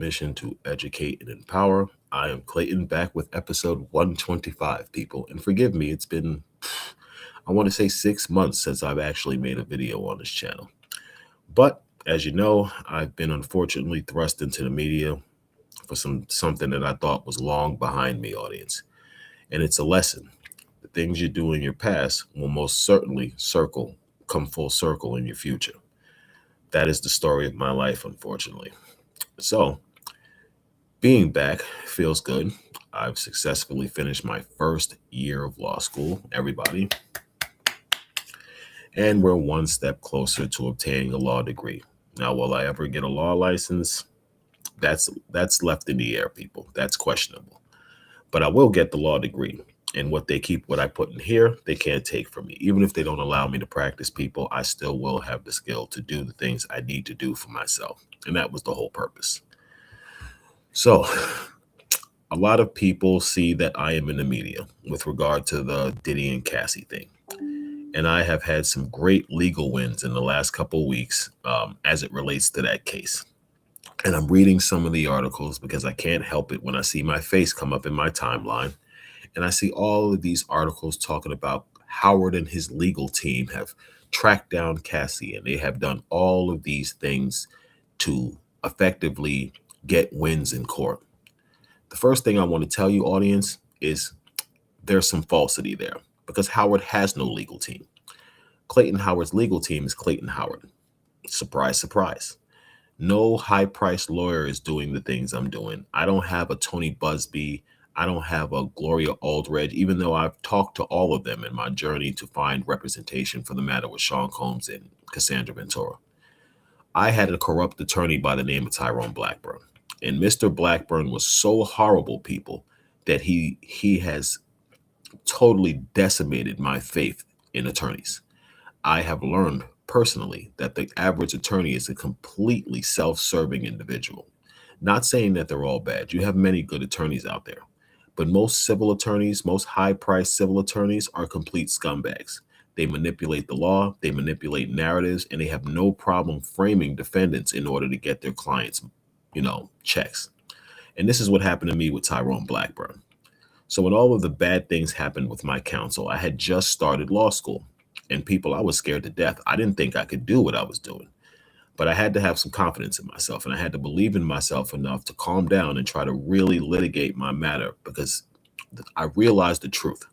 mission to educate and empower. I am Clayton back with episode 125, people. And forgive me, it's been, I want to say 6 months since I've actually made a video on this channel. But as you know, I've been unfortunately thrust into the media for something that I thought was long behind me, audience. And it's a lesson. The things you do in your past will most certainly come full circle in your future. That is the story of my life, unfortunately. So, being back feels good. I've successfully finished my first year of law school, everybody, and we're one step closer to obtaining a law degree. Now, will I ever get a law license? That's left in the air, people. That's questionable. But I will get the law degree. And what I put in here, they can't take from me. Even if they don't allow me to practice people, I still will have the skill to do the things I need to do for myself. And that was the whole purpose. So, a lot of people see that I am in the media with regard to the Diddy and Cassie thing. And I have had some great legal wins in the last couple of weeks as it relates to that case. And I'm reading some of the articles because I can't help it when I see my face come up in my timeline. And I see all of these articles talking about Howard and his legal team have tracked down Cassie and they have done all of these things to effectively get wins in court. The first thing I want to tell you, audience, is there's some falsity there because Howard has no legal team. Clayton Howard's legal team is Clayton Howard. Surprise, surprise. No high priced lawyer is doing the things I'm doing. I don't have a Tony Busby. I don't have a Gloria Aldridge, even though I've talked to all of them in my journey to find representation for the matter with Sean Combs and Cassandra Ventura. I had a corrupt attorney by the name of Tyrone Blackburn. And Mr. Blackburn was so horrible, people, that he has totally decimated my faith in attorneys. I have learned personally that the average attorney is a completely self-serving individual. Not saying that they're all bad. You have many good attorneys out there. But most civil attorneys, most high-priced civil attorneys are complete scumbags. They manipulate the law, they manipulate narratives, and they have no problem framing defendants in order to get their clients, checks. And this is what happened to me with Tyrone Blackburn. So when all of the bad things happened with my counsel, I had just started law school. And people, I was scared to death. I didn't think I could do what I was doing. But I had to have some confidence in myself and I had to believe in myself enough to calm down and try to really litigate my matter because I realized the truth.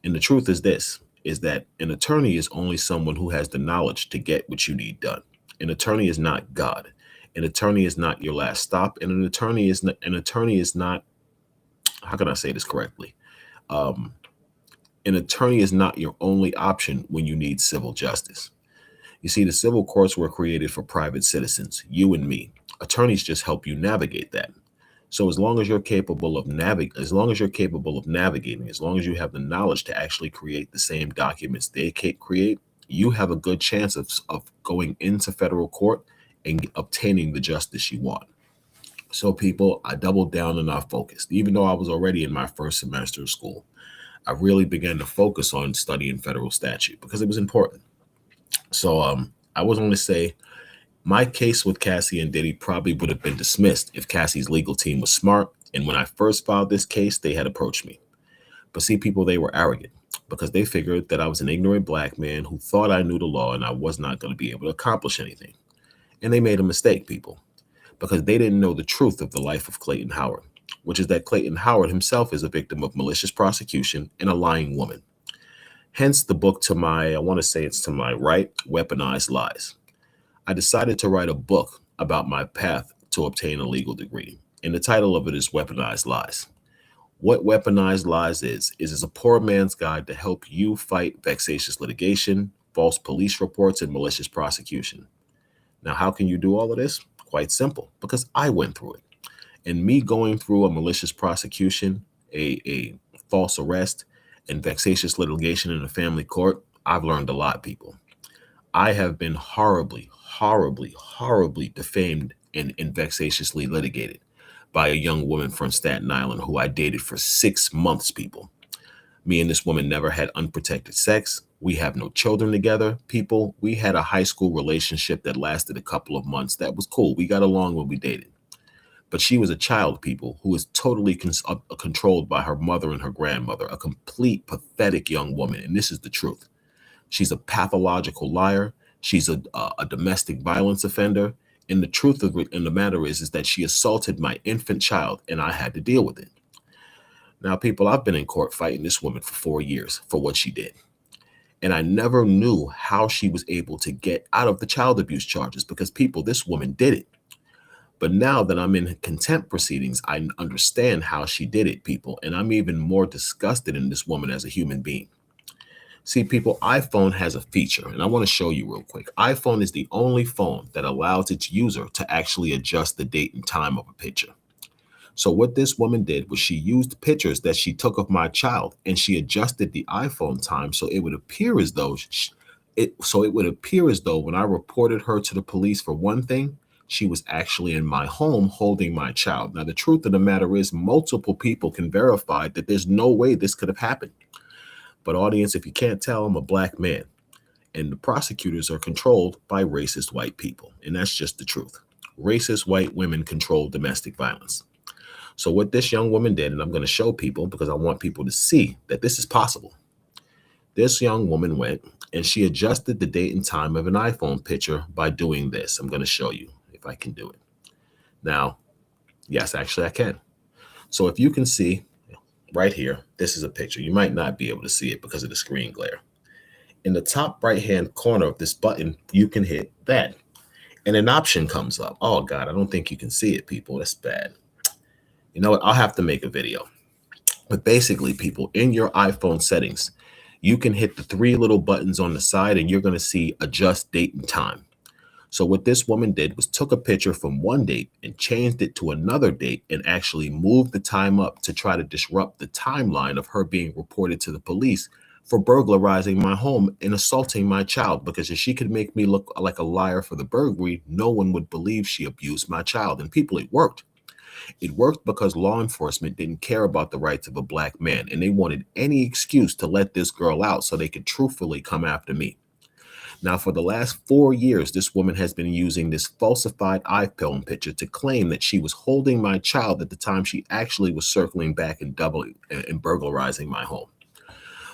And the truth is this, is that an attorney is only someone who has the knowledge to get what you need done. An attorney is not God. An attorney is not your last stop. And an attorney is not, how can I say this correctly? Um, an attorney is not your only option when you need civil justice. You see, the civil courts were created for private citizens, you and me. Attorneys just help you navigate that. So as long as you're capable of navigating, as long as you have the knowledge to actually create the same documents they create, you have a good chance of going into federal court and obtaining the justice you want. So people, I doubled down and I focused. Even though I was already in my first semester of school, I really began to focus on studying federal statute because it was important. So I was going to say my case with Cassie and Diddy probably would have been dismissed if Cassie's legal team was smart. And when I first filed this case, they had approached me. But see, people, they were arrogant because they figured that I was an ignorant black man who thought I knew the law and I was not going to be able to accomplish anything. And they made a mistake, people, because they didn't know the truth of the life of Clayton Howard, which is that Clayton Howard himself is a victim of malicious prosecution and a lying woman. Hence the book I want to say it's to my right, Weaponized Lies. I decided to write a book about my path to obtain a legal degree. And the title of it is Weaponized Lies. What Weaponized Lies is a poor man's guide to help you fight vexatious litigation, false police reports, and malicious prosecution. Now, how can you do all of this? Quite simple, because I went through it. And me going through a malicious prosecution, a false arrest, and vexatious litigation in a family court, I've learned a lot, people. I have been horribly, horribly, horribly defamed and vexatiously litigated by a young woman from Staten Island who I dated for 6 months, people. Me and this woman never had unprotected sex. We have no children together, people. We had a high school relationship that lasted a couple of months. That was cool. We got along when we dated. But she was a child, people, who was totally controlled by her mother and her grandmother, a complete pathetic young woman. And this is the truth. She's a pathological liar. She's a domestic violence offender. And the truth of it in the matter is that she assaulted my infant child, and I had to deal with it. Now, people, I've been in court fighting this woman for 4 years for what she did. And I never knew how she was able to get out of the child abuse charges because, people, this woman did it. But now that I'm in contempt proceedings, I understand how she did it, people. And I'm even more disgusted in this woman as a human being. See, people, iPhone has a feature, and I want to show you real quick. iPhone is the only phone that allows its user to actually adjust the date and time of a picture. So what this woman did was she used pictures that she took of my child, and she adjusted the iPhone time so it would appear as though when I reported her to the police for one thing, she was actually in my home holding my child. Now, the truth of the matter is multiple people can verify that there's no way this could have happened. But audience, if you can't tell, I'm a black man, and the prosecutors are controlled by racist white people. And that's just the truth. Racist white women control domestic violence. So what this young woman did, and I'm going to show people because I want people to see that this is possible. This young woman went and she adjusted the date and time of an iPhone picture by doing this. I'm going to show you if I can do it. Now, yes, actually I can. So if you can see right here, this is a picture. You might not be able to see it because of the screen glare. In the top right-hand corner of this button, you can hit that. And an option comes up. Oh, God, I don't think you can see it, people. That's bad. You know what? I'll have to make a video. But basically, people, in your iPhone settings, you can hit the three little buttons on the side and you're going to see adjust date and time. So what this woman did was took a picture from one date and changed it to another date and actually moved the time up to try to disrupt the timeline of her being reported to the police for burglarizing my home and assaulting my child. Because if she could make me look like a liar for the burglary, no one would believe she abused my child. And people, it worked. It worked because law enforcement didn't care about the rights of a black man, and they wanted any excuse to let this girl out so they could truthfully come after me. Now, for the last 4 years, this woman has been using this falsified iPhone picture to claim that she was holding my child at the time she actually was circling back and burglarizing my home.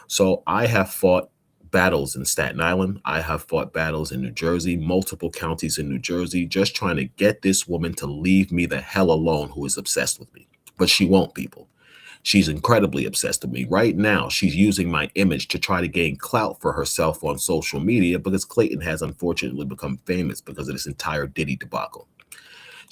So I have fought battles in Staten Island. I have fought battles in New Jersey, multiple counties in New Jersey, just trying to get this woman to leave me the hell alone who is obsessed with me. But she won't, people. She's incredibly obsessed with me. Right now, she's using my image to try to gain clout for herself on social media because Clayton has unfortunately become famous because of this entire Diddy debacle.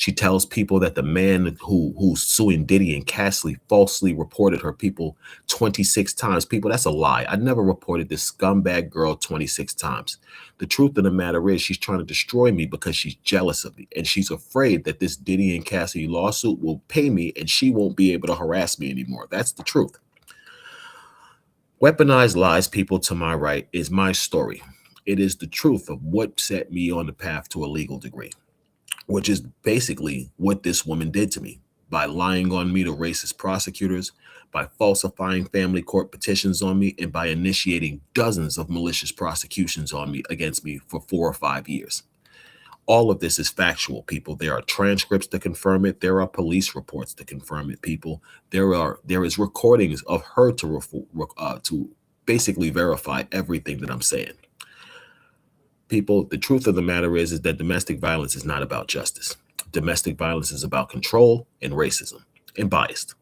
She tells people that the man who's suing Diddy and Cassie falsely reported her people 26 times. People, that's a lie. I never reported this scumbag girl 26 times. The truth of the matter is she's trying to destroy me because she's jealous of me. And she's afraid that this Diddy and Cassie lawsuit will pay me and she won't be able to harass me anymore. That's the truth. Weaponized lies, people, to my right is my story. It is the truth of what set me on the path to a legal degree, which is basically what this woman did to me by lying on me to racist prosecutors, by falsifying family court petitions on me, and by initiating dozens of malicious prosecutions on me against me for 4 or 5 years. All of this is factual, people. There are transcripts to confirm it. There are police reports to confirm it, people. There is recordings of her to basically verify everything that I'm saying. People, the truth of the matter is that domestic violence is not about justice. Domestic violence is about control and racism and bias.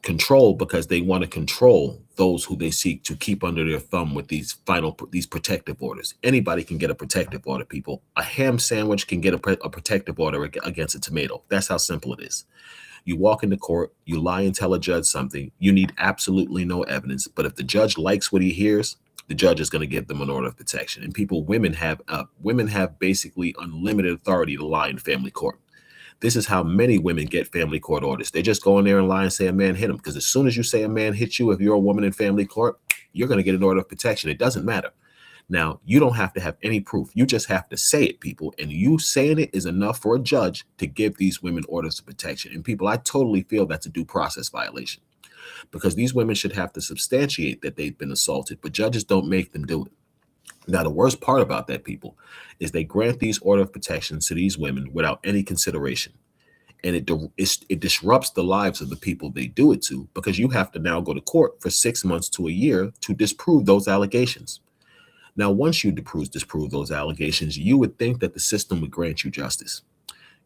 Control because they want to control those who they seek to keep under their thumb with these protective orders. Anybody can get a protective order, people. A ham sandwich can get a protective order against a tomato. That's how simple it is. You walk into court, you lie and tell a judge something. You need absolutely no evidence. But if the judge likes what he hears, the judge is going to give them an order of protection. And people, women have basically unlimited authority to lie in family court. This is how many women get family court orders. They just go in there and lie and say a man hit them. Because as soon as you say a man hit you, if you're a woman in family court, you're going to get an order of protection. It doesn't matter. Now, you don't have to have any proof. You just have to say it, people. And you saying it is enough for a judge to give these women orders of protection. And people, I totally feel that's a due process violation. Because these women should have to substantiate that they've been assaulted, but judges don't make them do it. Now, the worst part about that, people, is they grant these order of protections to these women without any consideration. And it disrupts the lives of the people they do it to, because you have to now go to court for 6 months to a year to disprove those allegations. Now, once you disprove those allegations, you would think that the system would grant you justice.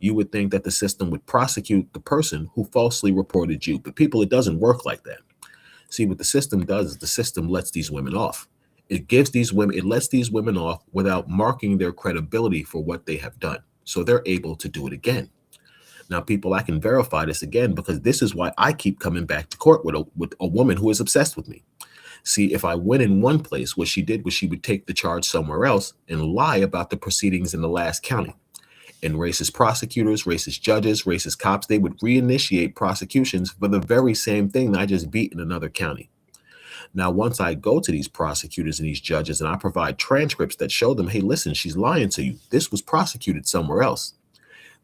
You would think that the system would prosecute the person who falsely reported you. But people, it doesn't work like that. See, what the system does is the system lets these women off. It lets these women off without marking their credibility for what they have done. So they're able to do it again. Now, people, I can verify this again, because this is why I keep coming back to court with a woman who is obsessed with me. See, if I went in one place, what she did was she would take the charge somewhere else and lie about the proceedings in the last county. And racist prosecutors, racist judges, racist cops, they would reinitiate prosecutions for the very same thing that I just beat in another county. Now, once I go to these prosecutors and these judges and I provide transcripts that show them, hey, listen, she's lying to you. This was prosecuted somewhere else.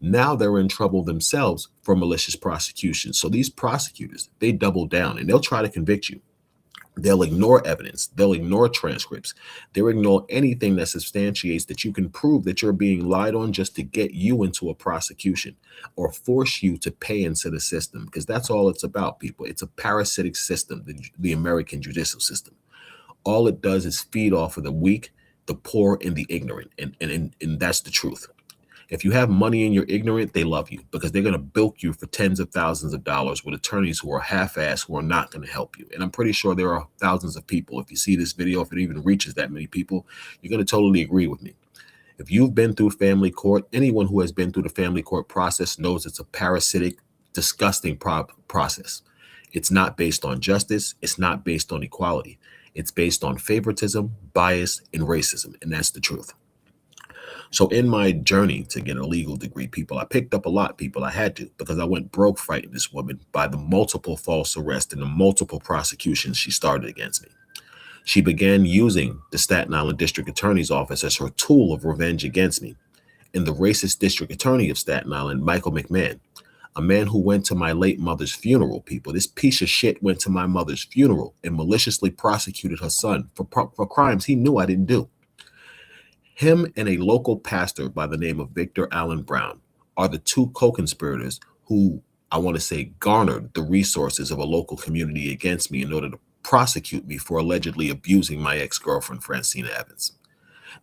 Now they're in trouble themselves for malicious prosecution. So these prosecutors, they double down and they'll try to convict you. They'll ignore evidence. They'll ignore transcripts. They'll ignore anything that substantiates that you can prove that you're being lied on, just to get you into a prosecution or force you to pay into the system, because that's all it's about, people. It's a parasitic system, the American judicial system. All it does is feed off of the weak, the poor, and the ignorant. And that's the truth. If you have money and you're ignorant, they love you, because they're going to bilk you for tens of thousands of dollars with attorneys who are half-assed, who are not going to help you. And I'm pretty sure there are thousands of people. If you see this video, if it even reaches that many people, you're going to totally agree with me. If you've been through family court, anyone who has been through the family court process knows it's a parasitic, disgusting process. It's not based on justice. It's not based on equality. It's based on favoritism, bias, and racism. And that's the truth. So in my journey to get a legal degree, people, I picked up a lot, people. I had to, because I went broke fighting this woman by the multiple false arrests and the multiple prosecutions she started against me. She began using the Staten Island District Attorney's Office as her tool of revenge against me. And the racist district attorney of Staten Island, Michael McMahon, a man who went to my late mother's funeral, people. This piece of shit went to my mother's funeral and maliciously prosecuted her son for crimes he knew I didn't do. Him and a local pastor by the name of Victor Allen Brown are the two co-conspirators who, I want to say, garnered the resources of a local community against me in order to prosecute me for allegedly abusing my ex-girlfriend, Francina Evans.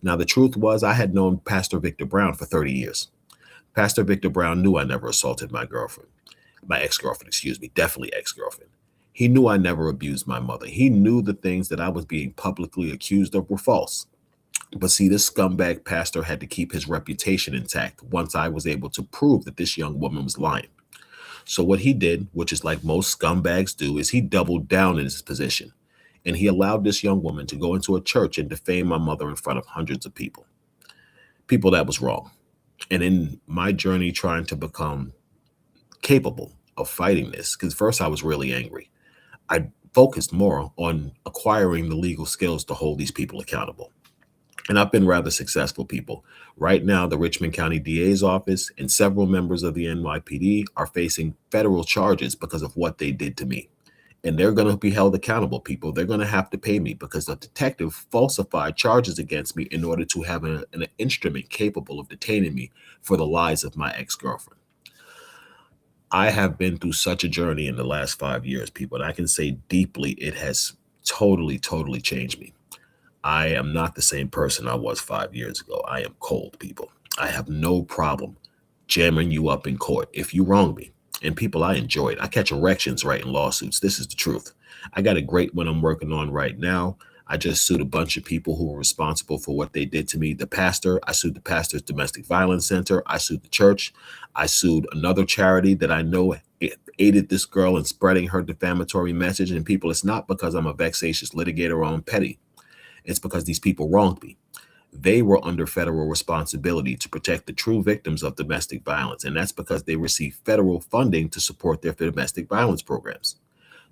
Now, the truth was, I had known Pastor Victor Brown for 30 years. Pastor Victor Brown knew I never assaulted my ex-girlfriend, definitely ex-girlfriend. He knew I never abused my mother. He knew the things that I was being publicly accused of were false. But see, this scumbag pastor had to keep his reputation intact once I was able to prove that this young woman was lying. So what he did, which is like most scumbags do, is he doubled down in his position. And he allowed this young woman to go into a church and defame my mother in front of hundreds of people. People, that was wrong. And in my journey trying to become capable of fighting this, because first I was really angry, I focused more on acquiring the legal skills to hold these people accountable. And I've been rather successful, people. Right now, the Richmond County DA's office and several members of the NYPD are facing federal charges because of what they did to me. And they're going to be held accountable, people. They're going to have to pay me because the detective falsified charges against me in order to have an instrument capable of detaining me for the lies of my ex-girlfriend. I have been through such a journey in the last 5 years, people, and I can say deeply it has totally, totally changed me. I am not the same person I was 5 years ago. I am cold, people. I have no problem jamming you up in court if you wrong me. And people, I enjoy it. I catch erections writing lawsuits. This is the truth. I got a great one I'm working on right now. I just sued a bunch of people who were responsible for what they did to me. The pastor, I sued the pastor's domestic violence center. I sued the church. I sued another charity that I know aided this girl in spreading her defamatory message. And people, it's not because I'm a vexatious litigator or I'm petty. It's because these people wronged me. They were under federal responsibility to protect the true victims of domestic violence. And that's because they receive federal funding to support their domestic violence programs.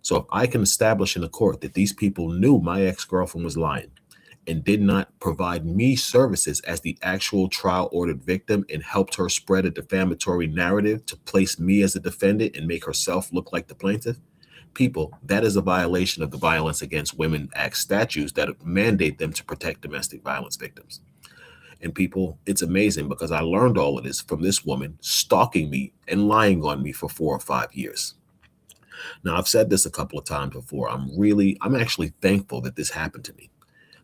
So if I can establish in a court that these people knew my ex-girlfriend was lying and did not provide me services as the actual trial ordered victim and helped her spread a defamatory narrative to place me as a defendant and make herself look like the plaintiff, people, that is a violation of the Violence Against Women Act statutes that mandate them to protect domestic violence victims. And people, it's amazing because I learned all of this from this woman stalking me and lying on me for 4 or 5 years. Now, I've said this a couple of times before. I'm actually thankful that this happened to me,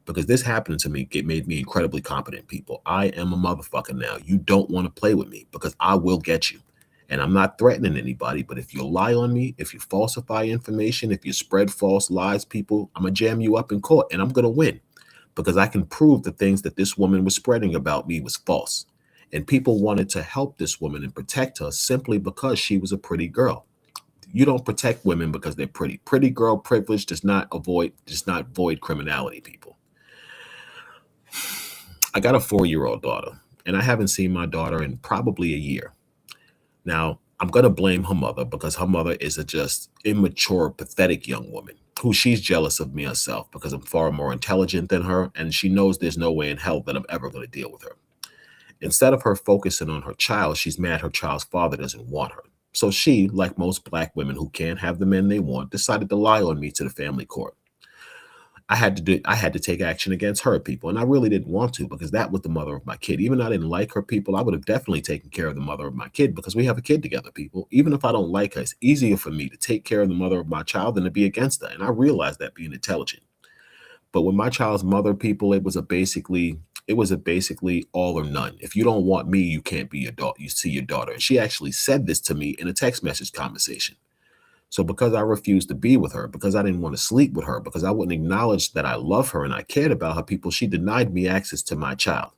because this happened to me. It made me incredibly competent, people. I am a motherfucker now. You don't want to play with me because I will get you. And I'm not threatening anybody, but if you lie on me, if you falsify information, if you spread false lies, people, I'm going to jam you up in court and I'm going to win, because I can prove the things that this woman was spreading about me was false. And people wanted to help this woman and protect her simply because she was a pretty girl. You don't protect women because they're pretty. Pretty girl privilege does not void criminality, people. I got a 4-year-old daughter, and I haven't seen my daughter in probably a year. Now, I'm going to blame her mother, because her mother is a just immature, pathetic young woman who she's jealous of me herself because I'm far more intelligent than her, and she knows there's no way in hell that I'm ever going to deal with her. Instead of her focusing on her child, she's mad her child's father doesn't want her. So she, like most Black women who can't have the men they want, decided to lie on me to the family court. I had to take action against her, people, and I really didn't want to, because that was the mother of my kid. Even though I didn't like her, people, I would have definitely taken care of the mother of my kid, because we have a kid together, people. Even if I don't like her, it's easier for me to take care of the mother of my child than to be against her, and I realized that being intelligent. But with my child's mother, people, it was a basically all or none. If you don't want me, you can't be your daughter. You see your daughter. And she actually said this to me in a text message conversation. So because I refused to be with her, because I didn't want to sleep with her, because I wouldn't acknowledge that I love her and I cared about her, people, she denied me access to my child.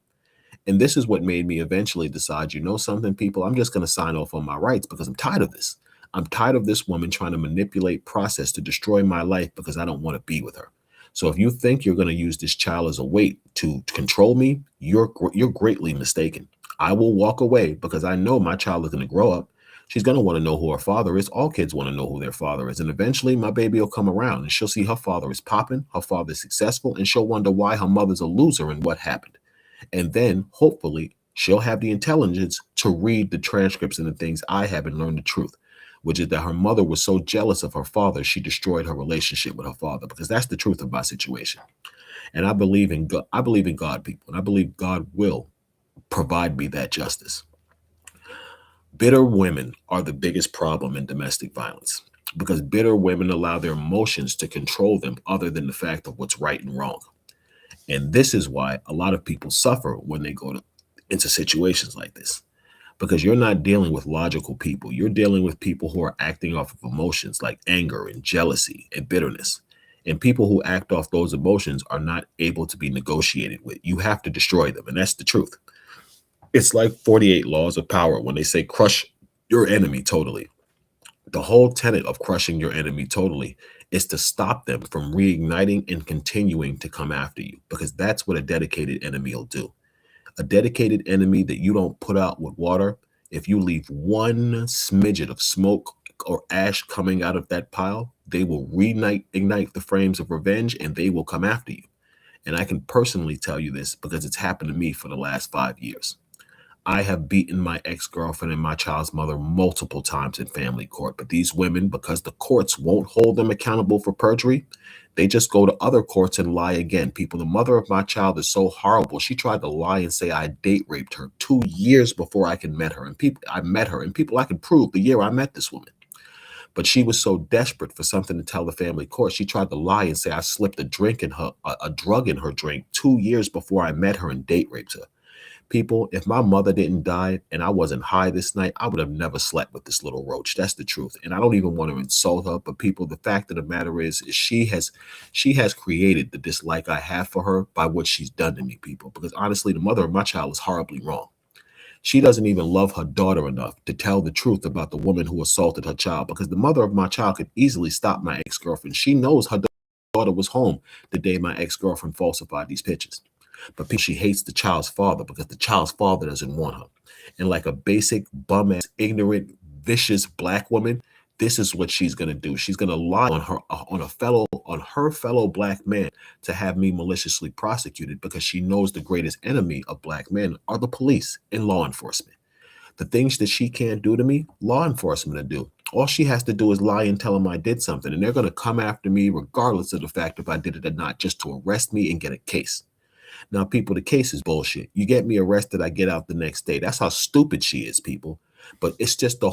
And this is what made me eventually decide, you know something, people, I'm just going to sign off on my rights, because I'm tired of this. I'm tired of this woman trying to manipulate process to destroy my life because I don't want to be with her. So if you think you're going to use this child as a weight to control me, you're greatly mistaken. I will walk away because I know my child is going to grow up. She's going to want to know who her father is. All kids want to know who their father is. And eventually my baby will come around and she'll see her father is popping, her father is successful, and she'll wonder why her mother's a loser and what happened. And then hopefully she'll have the intelligence to read the transcripts and the things I have and learn the truth, which is that her mother was so jealous of her father, she destroyed her relationship with her father, because that's the truth of my situation. And I believe in God. I believe in God, people, and I believe God will provide me that justice. Bitter women are the biggest problem in domestic violence, because bitter women allow their emotions to control them other than the fact of what's right and wrong. And this is why a lot of people suffer when they into situations like this, because you're not dealing with logical people. You're dealing with people who are acting off of emotions like anger and jealousy and bitterness. And people who act off those emotions are not able to be negotiated with. You have to destroy them. And that's the truth. It's like 48 laws of power when they say crush your enemy totally. The whole tenet of crushing your enemy totally is to stop them from reigniting and continuing to come after you, because that's what a dedicated enemy will do. A dedicated enemy that you don't put out with water, if you leave one smidget of smoke or ash coming out of that pile, they will ignite the flames of revenge and they will come after you. And I can personally tell you this because it's happened to me for the last 5 years. I have beaten my ex-girlfriend and my child's mother multiple times in family court, but these women, because the courts won't hold them accountable for perjury, they just go to other courts and lie again. People, the mother of my child is so horrible. She tried to lie and say I date raped her 2 years before I met her. And I met her, and people, I can prove the year I met this woman. But she was so desperate for something to tell the family court, she tried to lie and say I slipped a drug in her drink 2 years before I met her and date raped her. People, if my mother didn't die and I wasn't high this night, I would have never slept with this little roach. That's the truth. And I don't even want to insult her, but people, the fact of the matter is she has created the dislike I have for her by what she's done to me, people. Because honestly, the mother of my child was horribly wrong. She doesn't even love her daughter enough to tell the truth about the woman who assaulted her child, because the mother of my child could easily stop my ex-girlfriend. She knows her daughter was home the day my ex-girlfriend falsified these pictures. But she hates the child's father because the child's father doesn't want her. And like a basic bum-ass, ignorant, vicious Black woman, this is what she's going to do. She's going to lie on her fellow Black man to have me maliciously prosecuted, because she knows the greatest enemy of Black men are the police and law enforcement. The things that she can't do to me, law enforcement will do. All she has to do is lie and tell them I did something, and they're going to come after me regardless of the fact if I did it or not, just to arrest me and get a case. Now, people, the case is bullshit. You get me arrested, I get out the next day. That's how stupid she is, people. But it's just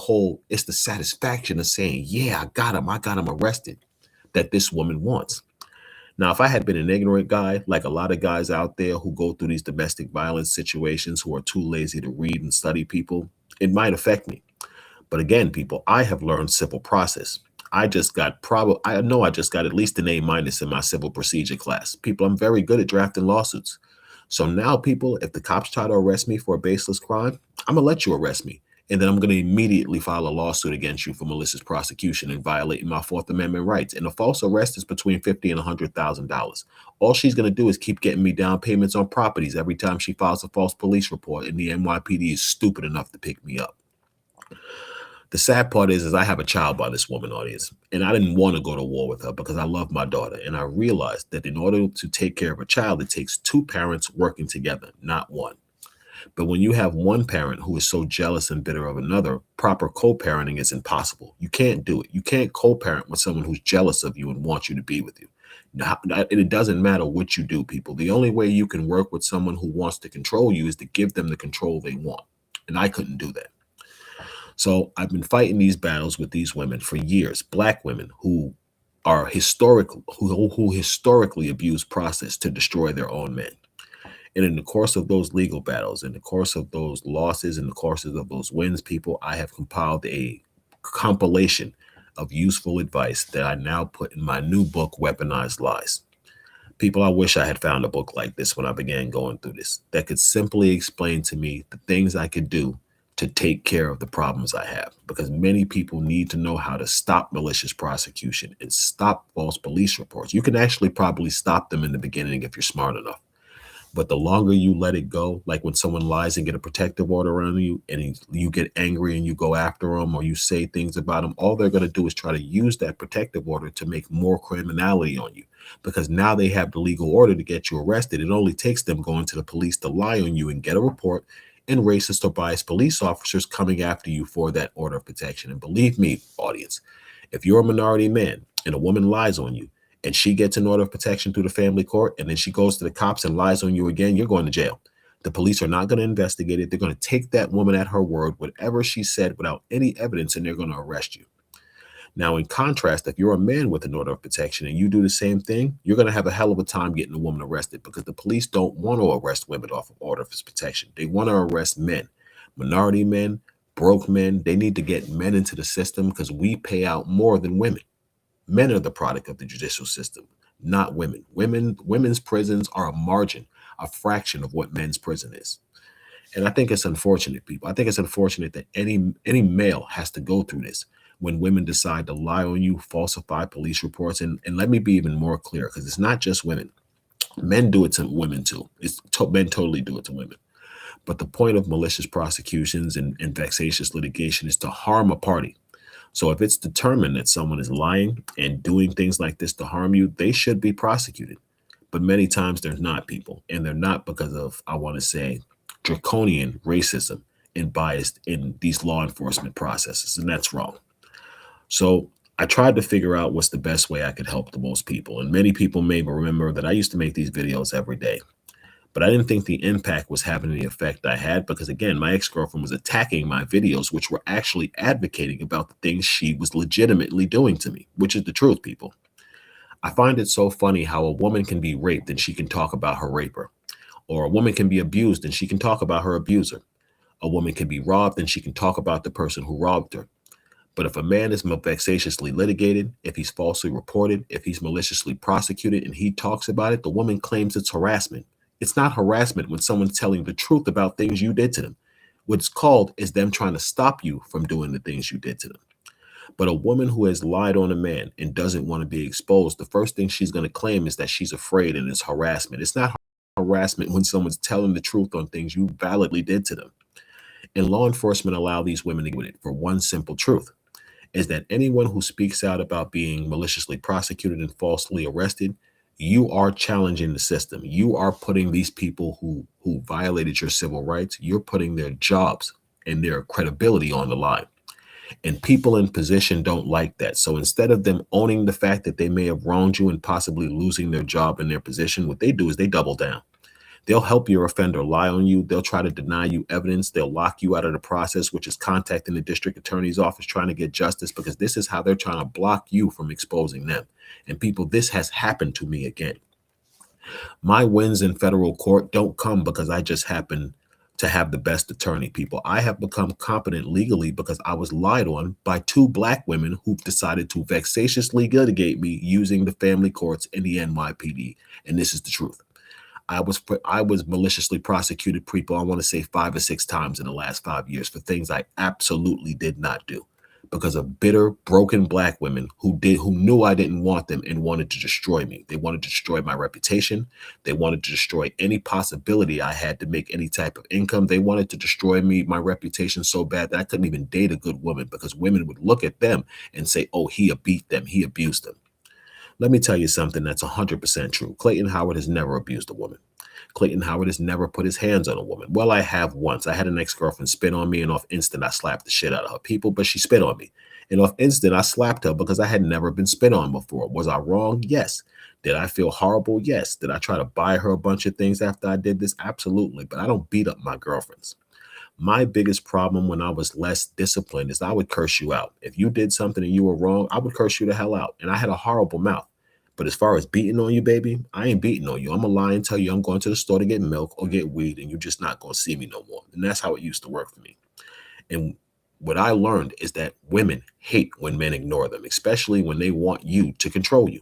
it's the satisfaction of saying, yeah, I got him arrested, that this woman wants. Now, if I had been an ignorant guy, like a lot of guys out there who go through these domestic violence situations who are too lazy to read and study people, it might affect me. But again, people, I have learned civil process. I know I just got at least an A minus in my civil procedure class. People, I'm very good at drafting lawsuits. So now, people, if the cops try to arrest me for a baseless crime, I'm gonna let you arrest me. And then I'm gonna immediately file a lawsuit against you for malicious prosecution and violating my Fourth Amendment rights. And a false arrest is between $50 and $100,000. All she's gonna do is keep getting me down payments on properties every time she files a false police report, and the NYPD is stupid enough to pick me up. The sad part is I have a child by this woman, audience, and I didn't want to go to war with her because I love my daughter. And I realized that in order to take care of a child, it takes two parents working together, not one. But when you have one parent who is so jealous and bitter of another, proper co-parenting is impossible. You can't do it. You can't co-parent with someone who's jealous of you and wants you to be with you. And it doesn't matter what you do, people. The only way you can work with someone who wants to control you is to give them the control they want. And I couldn't do that. So I've been fighting these battles with these women for years, Black women who are who historically abuse process to destroy their own men. And in the course of those legal battles, in the course of those losses, in the courses of those wins, people, I have compiled a compilation of useful advice that I now put in my new book, Weaponized Lies. People, I wish I had found a book like this when I began going through this, that could simply explain to me the things I could do to take care of the problems I have, because many people need to know how to stop malicious prosecution and stop false police reports. You can actually probably stop them in the beginning if you're smart enough. But the longer you let it go, like when someone lies and get a protective order on you and you get angry and you go after them or you say things about them, all they're going to do is try to use that protective order to make more criminality on you, because now they have the legal order to get you arrested. It only takes them going to the police to lie on you and get a report, and racist or biased police officers coming after you for that order of protection. And believe me, audience, if you're a minority man and a woman lies on you and she gets an order of protection through the family court and then she goes to the cops and lies on you again, you're going to jail. The police are not going to investigate it. They're going to take that woman at her word, whatever she said, without any evidence, and they're going to arrest you. Now, in contrast, if you're a man with an order of protection and you do the same thing, you're going to have a hell of a time getting a woman arrested, because the police don't want to arrest women off of order of protection. They want to arrest men, minority men, broke men. They need to get men into the system because we pay out more than women. Men are the product of the judicial system, not women. Women's prisons are a margin, a fraction of what men's prison is. And I think it's unfortunate, people. I think it's unfortunate that any male has to go through this when women decide to lie on you, falsify police reports. And let me be even more clear, because it's not just women. Men do it to women too. Men totally do it to women. But the point of malicious prosecutions and vexatious litigation is to harm a party. So if it's determined that someone is lying and doing things like this to harm you, they should be prosecuted. But many times they're not, people. And they're not because of, I want to say, draconian racism and bias in these law enforcement processes. And that's wrong. So I tried to figure out what's the best way I could help the most people. And many people may remember that I used to make these videos every day. But I didn't think the impact was having the effect I had, because, again, my ex-girlfriend was attacking my videos, which were actually advocating about the things she was legitimately doing to me, which is the truth, people. I find it so funny how a woman can be raped and she can talk about her raper, or a woman can be abused and she can talk about her abuser. A woman can be robbed and she can talk about the person who robbed her. But if a man is vexatiously litigated, if he's falsely reported, if he's maliciously prosecuted and he talks about it, the woman claims it's harassment. It's not harassment when someone's telling the truth about things you did to them. What's called is them trying to stop you from doing the things you did to them. But a woman who has lied on a man and doesn't want to be exposed, the first thing she's going to claim is that she's afraid, and it's harassment. It's not harassment when someone's telling the truth on things you validly did to them. And law enforcement allow these women to get it for one simple truth, is that anyone who speaks out about being maliciously prosecuted and falsely arrested, you are challenging the system. You are putting these people who violated your civil rights, you're putting their jobs and their credibility on the line. And people in position don't like that. So instead of them owning the fact that they may have wronged you and possibly losing their job and their position, what they do is they double down. They'll help your offender lie on you. They'll try to deny you evidence. They'll lock you out of the process, which is contacting the district attorney's office trying to get justice, because this is how they're trying to block you from exposing them. And people, this has happened to me again. My wins in federal court don't come because I just happen to have the best attorney, people. I have become competent legally because I was lied on by two Black women who've decided to vexatiously litigate me using the family courts and the NYPD. And this is the truth. I was maliciously prosecuted, people, I want to say 5 or 6 times in the last 5 years for things I absolutely did not do, because of bitter, broken Black women who knew I didn't want them and wanted to destroy me. They wanted to destroy my reputation. They wanted to destroy any possibility I had to make any type of income. They wanted to destroy my reputation so bad that I couldn't even date a good woman, because women would look at them and say, oh, he beat them, he abused them. Let me tell you something that's 100% true. Clayton Howard has never abused a woman. Clayton Howard has never put his hands on a woman. Well, I have once. I had an ex-girlfriend spit on me, and off instant, I slapped the shit out of her, people, but she spit on me. And off instant, I slapped her because I had never been spit on before. Was I wrong? Yes. Did I feel horrible? Yes. Did I try to buy her a bunch of things after I did this? Absolutely. But I don't beat up my girlfriends. My biggest problem when I was less disciplined is I would curse you out. If you did something and you were wrong, I would curse you the hell out. And I had a horrible mouth. But as far as beating on you, baby, I ain't beating on you. I'm going to lie and tell you I'm going to the store to get milk or get weed, and you're just not going to see me no more. And that's how it used to work for me. And what I learned is that women hate when men ignore them, especially when they want you to control you.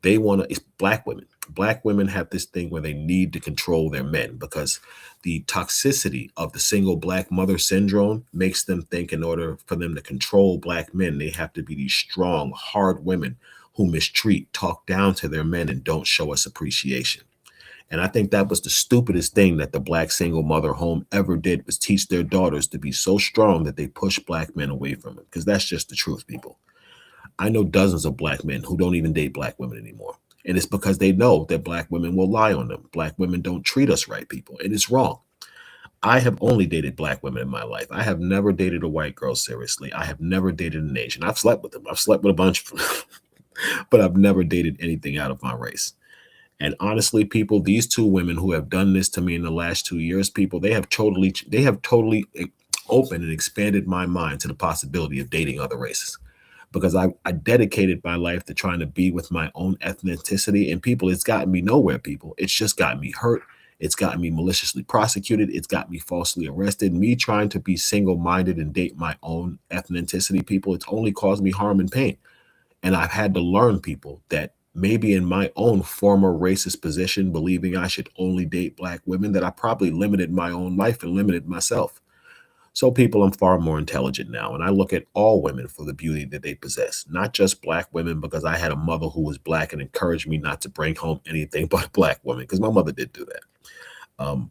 They want to, it's Black women. Black women have this thing where they need to control their men, because the toxicity of the single Black mother syndrome makes them think in order for them to control Black men, they have to be these strong, hard women who mistreat, talk down to their men, and don't show us appreciation. And I think that was the stupidest thing that the Black single mother home ever did, was teach their daughters to be so strong that they push Black men away from them. Because that's just the truth, people. I know dozens of Black men who don't even date Black women anymore. And it's because they know that Black women will lie on them. Black women don't treat us right, people. And it's wrong. I have only dated Black women in my life. I have never dated a white girl seriously. I have never dated an Asian. I've slept with them. I've slept with a bunch of them. But I've never dated anything out of my race. And honestly, people, these two women who have done this to me in the last 2 years, people, they have totally opened and expanded my mind to the possibility of dating other races. Because I dedicated my life to trying to be with my own ethnicity. And people, it's gotten me nowhere, people. It's just gotten me hurt. It's gotten me maliciously prosecuted. It's got me falsely arrested. Me trying to be single-minded and date my own ethnicity, people, it's only caused me harm and pain. And I've had to learn, people, that maybe in my own former racist position, believing I should only date Black women, that I probably limited my own life and limited myself. So people, I'm far more intelligent now. And I look at all women for the beauty that they possess, not just Black women, because I had a mother who was Black and encouraged me not to bring home anything but a Black woman, because my mother did do that.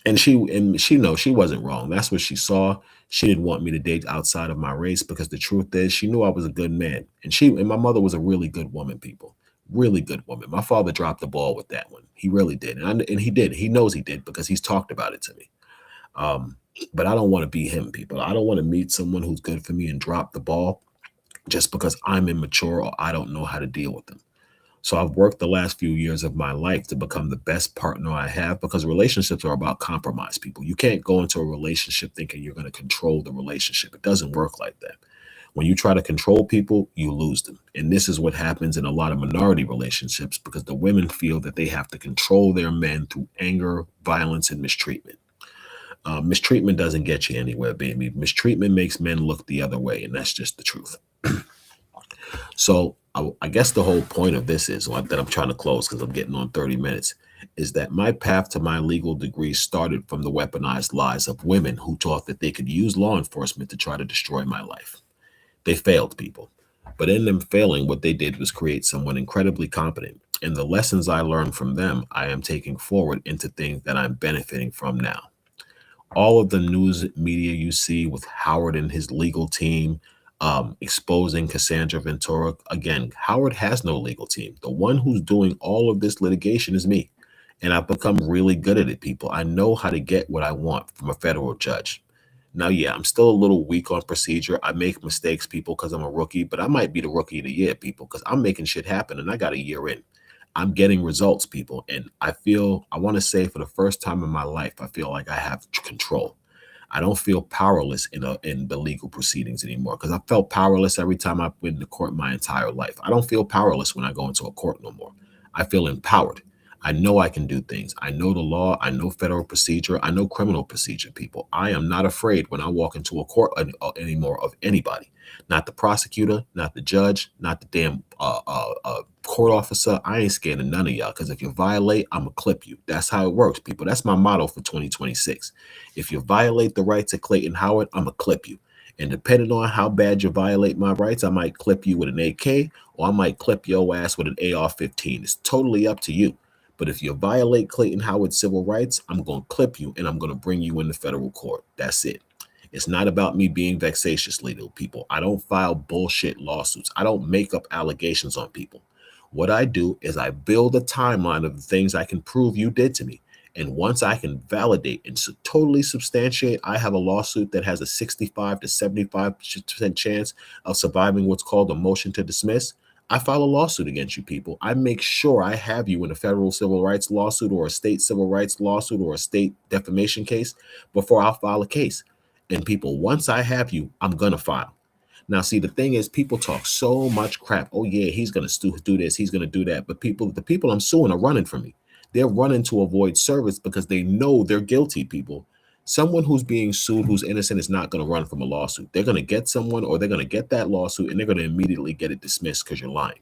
And she knows she wasn't wrong. That's what she saw. She didn't want me to date outside of my race, because the truth is she knew I was a good man. And my mother was a really good woman, people. Really good woman. My father dropped the ball with that one. He really did. And he did. He knows he did, because he's talked about it to me. But I don't want to be him, people. I don't want to meet someone who's good for me and drop the ball just because I'm immature or I don't know how to deal with them. So I've worked the last few years of my life to become the best partner I have, because relationships are about compromise, people. You can't go into a relationship thinking you're going to control the relationship. It doesn't work like that. When you try to control people, you lose them. And this is what happens in a lot of minority relationships, because the women feel that they have to control their men through anger, violence, and mistreatment. Mistreatment doesn't get you anywhere, baby. Mistreatment makes men look the other way, and that's just the truth. So I guess the whole point of this is that I'm trying to close, because I'm getting on 30 minutes, is that my path to my legal degree started from the weaponized lies of women who thought that they could use law enforcement to try to destroy my life. They failed, people. But in them failing, what they did was create someone incredibly competent. And the lessons I learned from them, I am taking forward into things that I'm benefiting from now. All of the news media you see with Howard and his legal team exposing Cassandra Ventura, again, Howard has no legal team. The one who's doing all of this litigation is me. And I've become really good at it, people. I know how to get what I want from a federal judge. Now, yeah, I'm still a little weak on procedure. I make mistakes, people, because I'm a rookie, but I might be the rookie of the year, people, because I'm making shit happen and I got a year in. I'm getting results, people. And I want to say for the first time in my life, I feel like I have control. I don't feel powerless in the legal proceedings anymore, because I felt powerless every time I've been to court my entire life. I don't feel powerless when I go into a court no more. I feel empowered. I know I can do things. I know the law. I know federal procedure. I know criminal procedure, people. I am not afraid when I walk into a court anymore of anybody. Not the prosecutor, not the judge, not the damn court officer. I ain't scared of none of y'all, because if you violate, I'm going to clip you. That's how it works, people. That's my motto for 2026. If you violate the rights of Clayton Howard, I'm going to clip you. And depending on how bad you violate my rights, I might clip you with an AK, or I might clip your ass with an AR-15. It's totally up to you. But if you violate Clayton Howard's civil rights, I'm going to clip you and I'm going to bring you into federal court. That's it. It's not about me being vexatious, legal people. I don't file bullshit lawsuits. I don't make up allegations on people. What I do is I build a timeline of the things I can prove you did to me. And once I can validate and totally substantiate, I have a lawsuit that has a 65 to 75% chance of surviving what's called a motion to dismiss. I file a lawsuit against you, people. I make sure I have you in a federal civil rights lawsuit or a state civil rights lawsuit or a state defamation case before I'll file a case. And people, once I have you, I'm going to file. Now, see, the thing is, people talk so much crap. Oh, yeah, he's going to do this. He's going to do that. But the people I'm suing are running from me. They're running to avoid service because they know they're guilty, people. Someone who's being sued, who's innocent, is not going to run from a lawsuit. They're going to get someone, or they're going to get that lawsuit, and they're going to immediately get it dismissed because you're lying.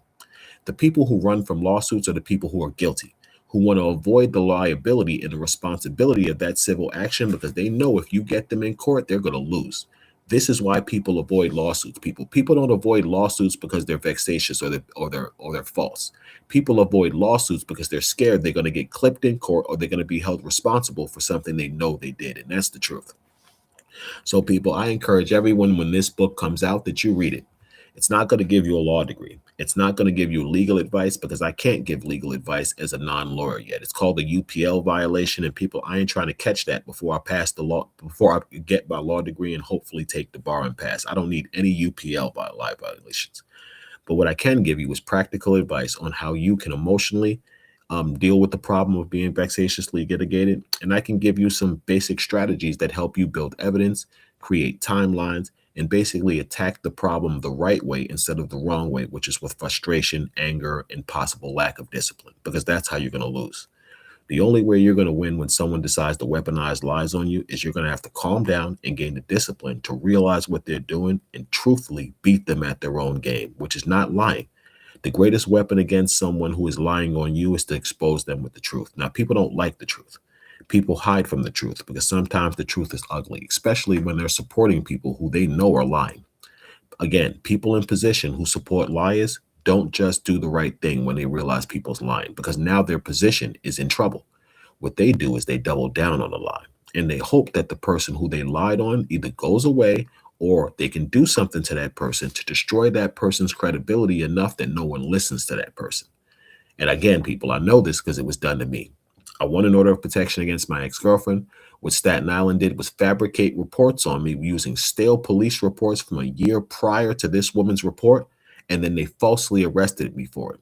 The people who run from lawsuits are the people who are guilty, who want to avoid the liability and the responsibility of that civil action, because they know if you get them in court, they're going to lose. This is why people avoid lawsuits. People don't avoid lawsuits because they're vexatious or they're false. People avoid lawsuits because they're scared they're going to get clipped in court, or they're going to be held responsible for something they know they did, and that's the truth. So, people, I encourage everyone, when this book comes out, that you read it. It's not going to give you a law degree. It's not going to give you legal advice, because I can't give legal advice as a non-lawyer yet. It's called a UPL violation, and people, I ain't trying to catch that before I pass the law, before I get my law degree and hopefully take the bar and pass. I don't need any UPL violations. But what I can give you is practical advice on how you can emotionally deal with the problem of being vexatiously litigated. And I can give you some basic strategies that help you build evidence, create timelines, and basically attack the problem the right way instead of the wrong way, which is with frustration, anger, and possible lack of discipline, because that's how you're going to lose. The only way you're going to win when someone decides to weaponize lies on you is you're going to have to calm down and gain the discipline to realize what they're doing and truthfully beat them at their own game, which is not lying. The greatest weapon against someone who is lying on you is to expose them with the truth. Now, people don't like the truth. People hide from the truth because sometimes the truth is ugly, especially when they're supporting people who they know are lying. Again, people in position who support liars don't just do the right thing when they realize people's lying, because now their position is in trouble. What they do is they double down on the lie, and they hope that the person who they lied on either goes away, or they can do something to that person to destroy that person's credibility enough that no one listens to that person. And again, people, I know this because it was done to me. I won an order of protection against my ex-girlfriend. What Staten Island did was fabricate reports on me using stale police reports from a year prior to this woman's report, and then they falsely arrested me for it.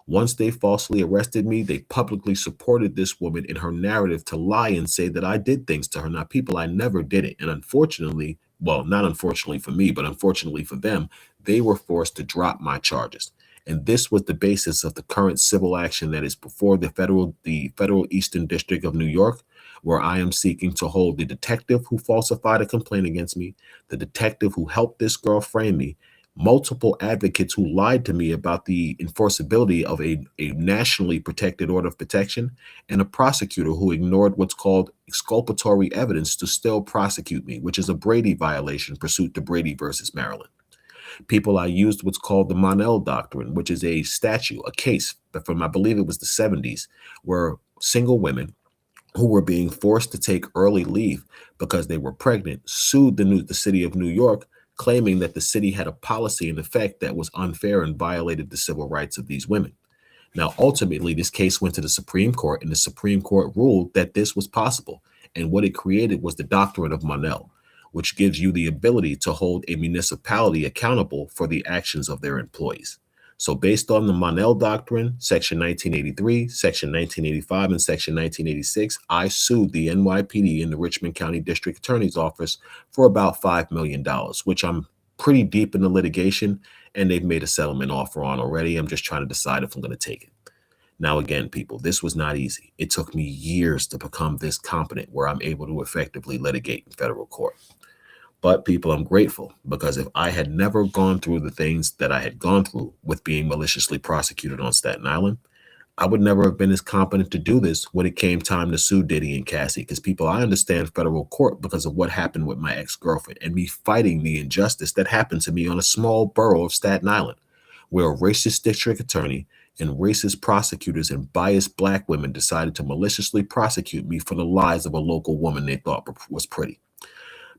Once they falsely arrested me, they publicly supported this woman in her narrative to lie and say that I did things to her. Now, people, I never did it. And unfortunately, well, not unfortunately for me, but unfortunately for them, they were forced to drop my charges. And this was the basis of the current civil action that is before the Federal Eastern District of New York, where I am seeking to hold the detective who falsified a complaint against me, the detective who helped this girl frame me, multiple advocates who lied to me about the enforceability of a nationally protected order of protection, and a prosecutor who ignored what's called exculpatory evidence to still prosecute me, which is a Brady violation pursuant to Brady versus Maryland. People, I used what's called the Monell Doctrine, which is a statute, a case from, I believe it was the 70s, where single women who were being forced to take early leave because they were pregnant sued the city of New York, claiming that the city had a policy in effect that was unfair and violated the civil rights of these women. Now, ultimately, this case went to the Supreme Court, and the Supreme Court ruled that this was possible. And what it created was the doctrine of Monell, which gives you the ability to hold a municipality accountable for the actions of their employees. So based on the Monell Doctrine, Section 1983, Section 1985, and Section 1986, I sued the NYPD and the Richmond County District Attorney's Office for about $5 million, which I'm pretty deep in the litigation, and they've made a settlement offer on already. I'm just trying to decide if I'm going to take it. Now, again, people, this was not easy. It took me years to become this competent where I'm able to effectively litigate in federal court. But people, I'm grateful, because if I had never gone through the things that I had gone through with being maliciously prosecuted on Staten Island, I would never have been as competent to do this when it came time to sue Diddy and Cassie. Because people, I understand federal court because of what happened with my ex-girlfriend and me fighting the injustice that happened to me on a small borough of Staten Island, where a racist district attorney and racist prosecutors and biased black women decided to maliciously prosecute me for the lies of a local woman they thought was pretty.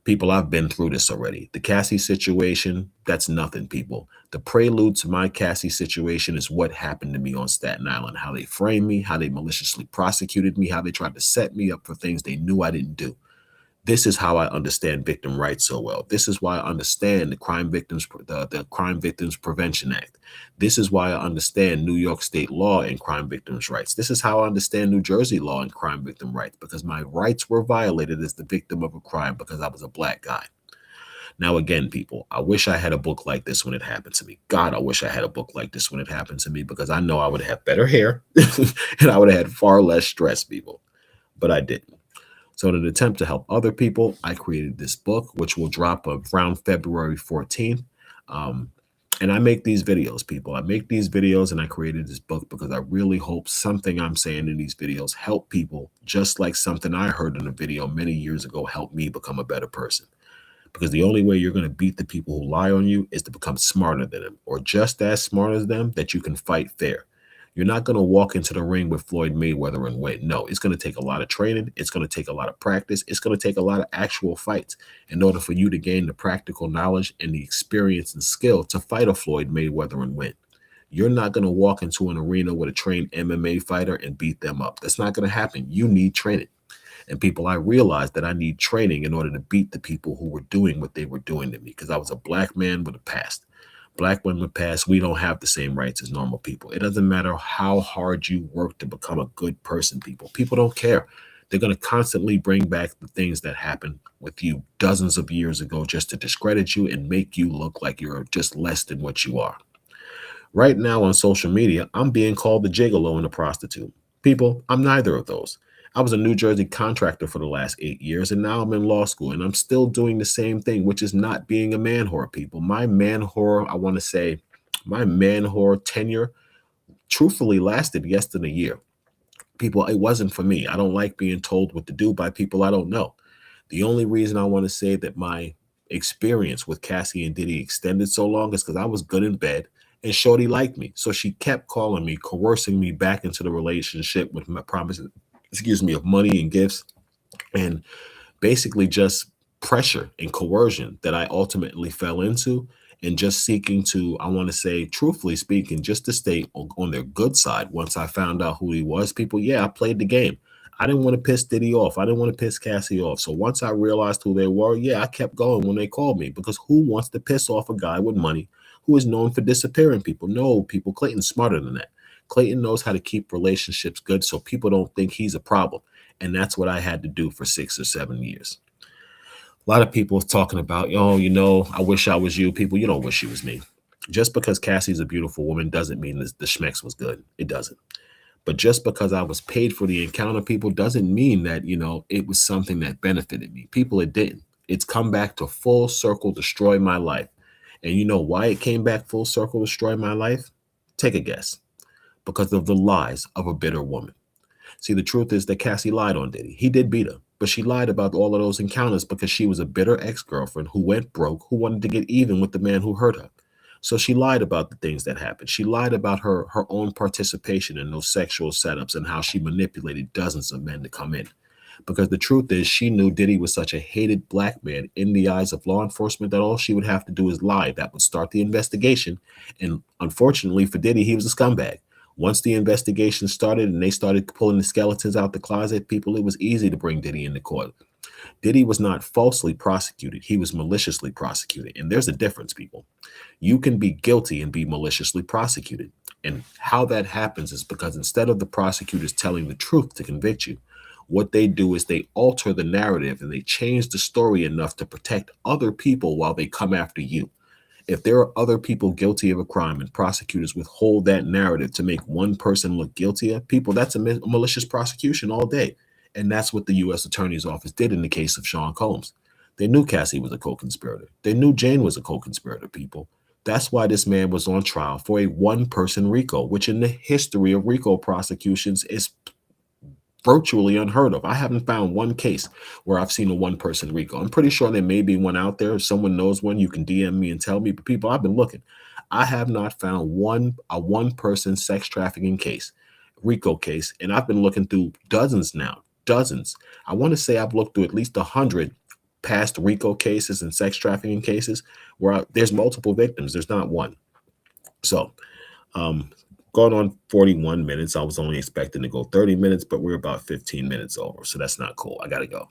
People, I've been through this already. The Cassie situation, that's nothing, people. The prelude to my Cassie situation is what happened to me on Staten Island, how they framed me, how they maliciously prosecuted me, how they tried to set me up for things they knew I didn't do. This is how I understand victim rights so well. This is why I understand the Crime Victims Prevention Act. This is why I understand New York state law and crime victims' rights. This is how I understand New Jersey law and crime victim rights, because my rights were violated as the victim of a crime because I was a black guy. Now, again, people, I wish I had a book like this when it happened to me. God, I wish I had a book like this when it happened to me, because I know I would have better hair and I would have had far less stress, people. But I didn't. So in an attempt to help other people, I created this book, which will drop around February 14th. And I make these videos, people. I make these videos and I created this book because I really hope something I'm saying in these videos help people, just like something I heard in a video many years ago helped me become a better person. Because the only way you're going to beat the people who lie on you is to become smarter than them, or just as smart as them that you can fight fair. You're not going to walk into the ring with Floyd Mayweather and win. No, it's going to take a lot of training. It's going to take a lot of practice. It's going to take a lot of actual fights in order for you to gain the practical knowledge and the experience and skill to fight a Floyd Mayweather and win. You're not going to walk into an arena with a trained MMA fighter and beat them up. That's not going to happen. You need training. And people, I realized that I need training in order to beat the people who were doing what they were doing to me, because I was a black man with a past. Black women past, we don't have the same rights as normal people. It doesn't matter how hard you work to become a good person, people. People don't care. They're going to constantly bring back the things that happened with you dozens of years ago just to discredit you and make you look like you're just less than what you are. Right now on social media, I'm being called a gigolo and a prostitute. People, I'm neither of those. I was a New Jersey contractor for the last 8 years, and now I'm in law school, and I'm still doing the same thing, which is not being a man whore, people. My man whore, I want to say, my man whore tenure truthfully lasted less than a year. People, it wasn't for me. I don't like being told what to do by people I don't know. The only reason I want to say that my experience with Cassie and Diddy extended so long is because I was good in bed and Shorty liked me. So she kept calling me, coercing me back into the relationship with my promises, of money and gifts, and basically just pressure and coercion that I ultimately fell into, and just seeking to, I want to say, truthfully speaking, just to stay on their good side. Once I found out who he was, people, yeah, I played the game. I didn't want to piss Diddy off. I didn't want to piss Cassie off. So once I realized who they were, yeah, I kept going when they called me, because who wants to piss off a guy with money who is known for disappearing people? No, people, Clayton's smarter than that. Clayton knows how to keep relationships good so people don't think he's a problem. And that's what I had to do for 6 or 7 years. A lot of people talking about, oh, I wish I was you. People, you don't wish you was me. Just because Cassie's a beautiful woman doesn't mean the schmex was good. It doesn't. But just because I was paid for the encounter, people, doesn't mean that, it was something that benefited me. People, it didn't. It's come back to full circle, destroy my life. And you know why it came back full circle, destroy my life? Take a guess. Because of the lies of a bitter woman. See, the truth is that Cassie lied on Diddy. He did beat her, but she lied about all of those encounters because she was a bitter ex-girlfriend who went broke, who wanted to get even with the man who hurt her. So she lied about the things that happened. She lied about her own participation in those sexual setups and how she manipulated dozens of men to come in. Because the truth is, she knew Diddy was such a hated black man in the eyes of law enforcement that all she would have to do is lie. That would start the investigation. And unfortunately for Diddy, he was a scumbag. Once the investigation started and they started pulling the skeletons out the closet, people, it was easy to bring Diddy into court. Diddy was not falsely prosecuted. He was maliciously prosecuted. And there's a difference, people. You can be guilty and be maliciously prosecuted. And how that happens is because instead of the prosecutors telling the truth to convict you, what they do is they alter the narrative and they change the story enough to protect other people while they come after you. If there are other people guilty of a crime and prosecutors withhold that narrative to make one person look guilty of people, that's a malicious prosecution all day. And that's what the U.S. Attorney's Office did in the case of Sean Combs. They knew Cassie was a co-conspirator. They knew Jane was a co-conspirator, people. That's why this man was on trial for a one-person RICO, which in the history of RICO prosecutions is virtually unheard of. I haven't found one case where I've seen a one-person RICO. I'm pretty sure there may be one out there. If someone knows one, you can DM me and tell me. But people, I've been looking. I have not found a one-person sex trafficking case, RICO case, and I've been looking through dozens now, dozens. I want to say I've looked through at least 100 past RICO cases and sex trafficking cases where there's multiple victims. There's not one. So, going on 41 minutes. I was only expecting to go 30 minutes, but we're about 15 minutes over. So that's not cool. I got to go.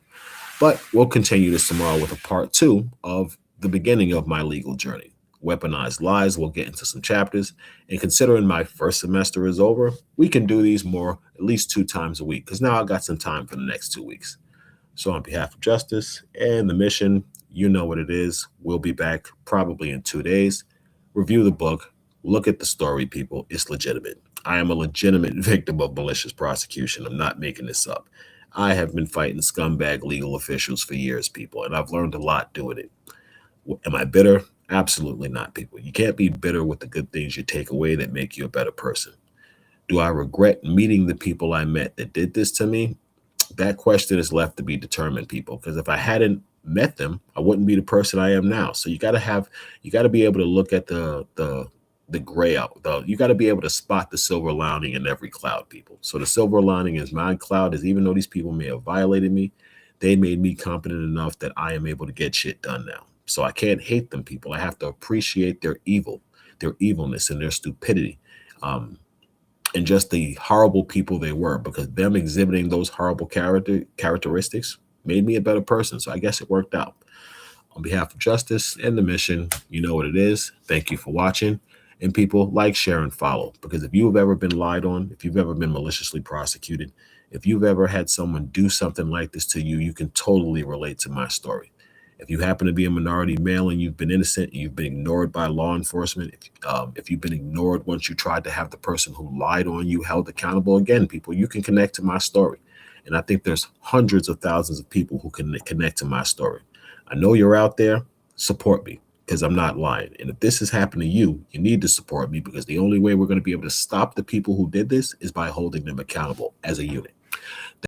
But we'll continue this tomorrow with a part 2 of the beginning of my legal journey. Weaponized lies. We'll get into some chapters. And considering my first semester is over, we can do these more at least 2 times a week because now I got some time for the next 2 weeks. So on behalf of justice and the mission, you know what it is. We'll be back probably in 2 days. Review the book. Look at the story, people. It's legitimate. I am a legitimate victim of malicious prosecution. I'm not making this up. I have been fighting scumbag legal officials for years, people, and I've learned a lot doing it. Am I bitter? Absolutely not, people. You can't be bitter with the good things you take away that make you a better person. Do I regret meeting the people I met that did this to me? That question is left to be determined, people, because if I hadn't met them, I wouldn't be the person I am now. So you got to be able to look at the gray out. You got to be able to spot the silver lining in every cloud, people. So the silver lining is my cloud is even though these people may have violated me, they made me competent enough that I am able to get shit done now. So I can't hate them, people. I have to appreciate their evil, their evilness and their stupidity. And just the horrible people they were, because them exhibiting those horrible characteristics made me a better person. So I guess it worked out. On behalf of justice and the mission, you know what it is. Thank you for watching. And people, like, share, and follow. Because if you've ever been lied on, if you've ever been maliciously prosecuted, if you've ever had someone do something like this to you, you can totally relate to my story. If you happen to be a minority male and you've been innocent and you've been ignored by law enforcement, if you've been ignored once you tried to have the person who lied on you held accountable, again, people, you can connect to my story. And I think there's hundreds of thousands of people who can connect to my story. I know you're out there. Support me because I'm not lying. And if this has happened to you, you need to support me because the only way we're going to be able to stop the people who did this is by holding them accountable as a unit.